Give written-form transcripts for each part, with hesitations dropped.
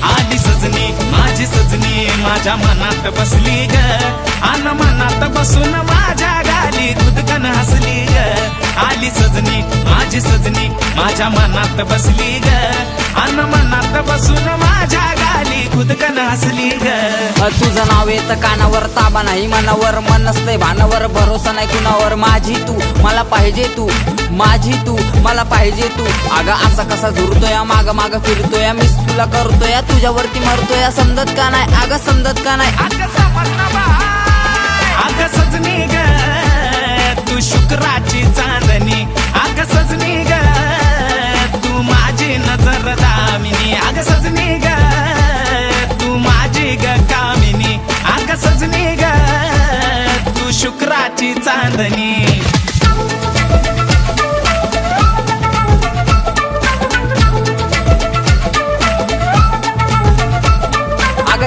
आली सजनी माझी सजनी माझ्या मनात बसली ग अन मनात बसून माझ्या गाली खुदकन हसली ग आली सजनी माझी सजनी माझ्या मनात बसली ग अन मनात बसून माझ्या गाली खुदकन हसली ग तुझं नाव येतं कानावर ताबा नाही मनावर मन नसतंय भानावर भरोसा नाही कुणावर माझी तू मला पाहिजे तू माझी तू मला पाहिजे तू अगं असा कसा झुरतोय माग माग फिरतोय मिस तुला करतोय तुझ्यावरती मरतोय समजत का नाही अगं समजत का नाही अगं सजनी ग तू शुक्राची चांदणी अगं सजनी ग तू माझी नजर दामिनी अगं सजनी ग तू माझी ग कामिनी अगं सजनी ग तू शुक्राची चांदणी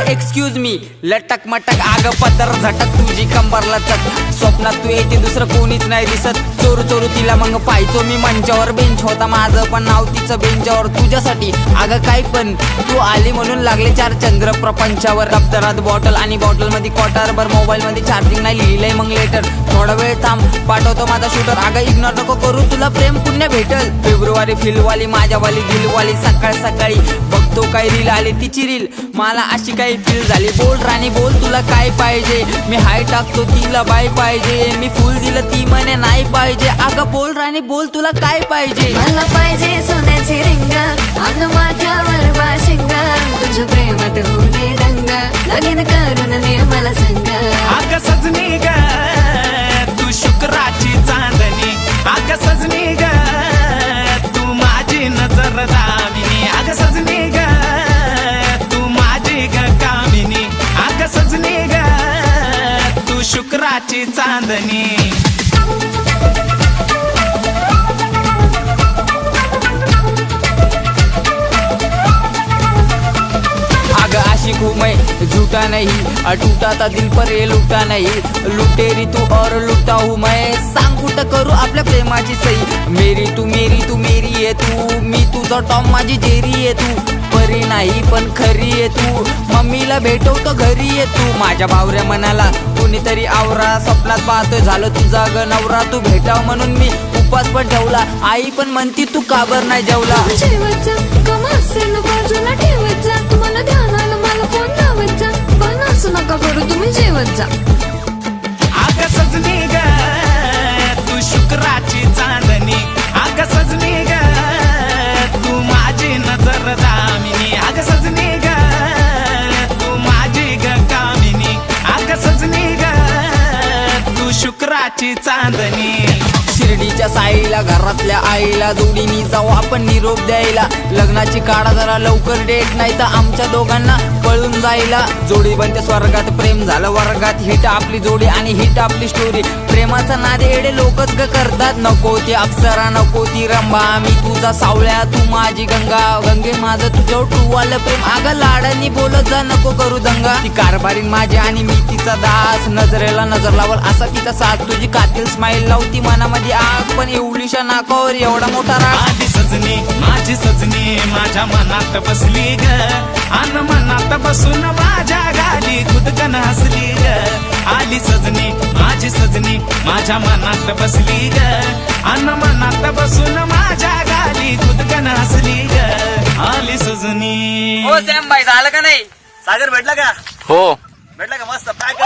एक्सक्यूज मी लटक मटक आग पत्तर झटक तुझी कंबर लचक स्वप्नात तू येते दुसरं कोणीच नाही दिसत चोरू चोरू तिला मग पाहायचो मी मंचावर बेंच होता माझं पण नाव तिचं बेंचावर तुझ्यासाठी अगं काय पण तू आली म्हणून लागले 4 चंद्र प्रपंचावर दप्तरात बॉटल आणि बॉटल मध्ये क्वार्टर भर मोबाईल मध्ये चार्जिंग नाही लिहिलंय मग लेटर थोडा वेळ थांब पाठवतो माझा शूटर अगं इग्नोर नको करू तुला प्रेम पुण्य भेटल फेब्रुवारी फिलवाली माझ्यावाली दिलवाली सकाळ सकाळी बघतो काय रील आली तिची रील मला अशी काही फील झाली बोल राणी बोल तुला काय पाहिजे मी हाय टाकतो तिला बाय पाहिजे मी फुल दिलं ती म्हणे नाही पाहिजे अगं बोल राणी बोल तुला काय पाहिजे मला पाहिजे सोन्याची रिंग अगं माझ्यावर बाशिंग तुझ्या प्रेमात होणे दंग लगीन करून ने मला संग अगं सजनी ग तू शुक्राची चांदणी अगं सजनी ग तू माझी नजर दामिनी अगं सजनी ग तू माझी ग कामिनी अगं सजनी ग तू शुक्राची चांदणी मैं झूठा नहीं टूटा था दिल पर ये लुटा नहीं लुटेरी तू और लुटा हूँ मैं सांग कुठं करू आपल्या प्रेमाची सही मेरी तू मेरी आहे तू मी तुझा टॉम माझी जेरी आहे तू परी नाही पण खरी आहे तू मम्मीला भेटवतो घरी आहे तू माझ्या बावऱ्या मनाला कुणीतरी आवरा स्वप्नात पाहतोय झालं तुझा ग नवरा तू भेटाव म्हणून मी उपास पण ठेवला आई पण म्हणती तू काबर नाही जेवला बाजूला ठेवत जा तुम्हाला ध्यान आलं मला फोन लावत जा पण असं नका करू तुम्ही जेवत जा अगं सजनी ग तू शुक्राची चांदणी अगं सजनी ग तू माझी नजर दामिनी अगं सजनी ग तू माझी ग कामिनी अगं सजनी ग तू शुक्राची चांदणी शिर्डीच्या साईला घरातल्या आईला जोडीनी जाऊ आपण निरोप द्यायला लग्नाची काढा जरा लवकर डेट नाही तर आमच्या दोघांना पळून जायला जोडी बनते स्वर्गात प्रेम झालं वर्गात हिट आपली जोडी आणि हिट आपली स्टोरी प्रेमाचा नाद एडे लोकच ग करतात नको ती अप्सरा नको ती रंबा मी तुझा सावळ्या तू माझी गंगा गंगे माझं तुझ्यावर टूवालं प्रेम अगं लाडानी बोलत जा नको करू दंगा ती कारभारीन माझी आणि मी तिचा दास नजरेला नजर लावल असा तिचा साथ तुझी कातील स्माईल लावती मनामध्ये आग पण एवढीशा नाकावर एवढा मोठा राग आली सजनी माझी सजनी माझ्या मनात बसली ग अन मनात बसून माझ्या गाली खुदकन हसली ग आली सजनी माझी सजनी माझ्या मनात बसली ग अन मनात बसून माझ्या गाली खुदकन हसली ग आली सजनी हो सॅम भाई झालं का नाही सागर भेटला का हो भेटला का मस्त पॅक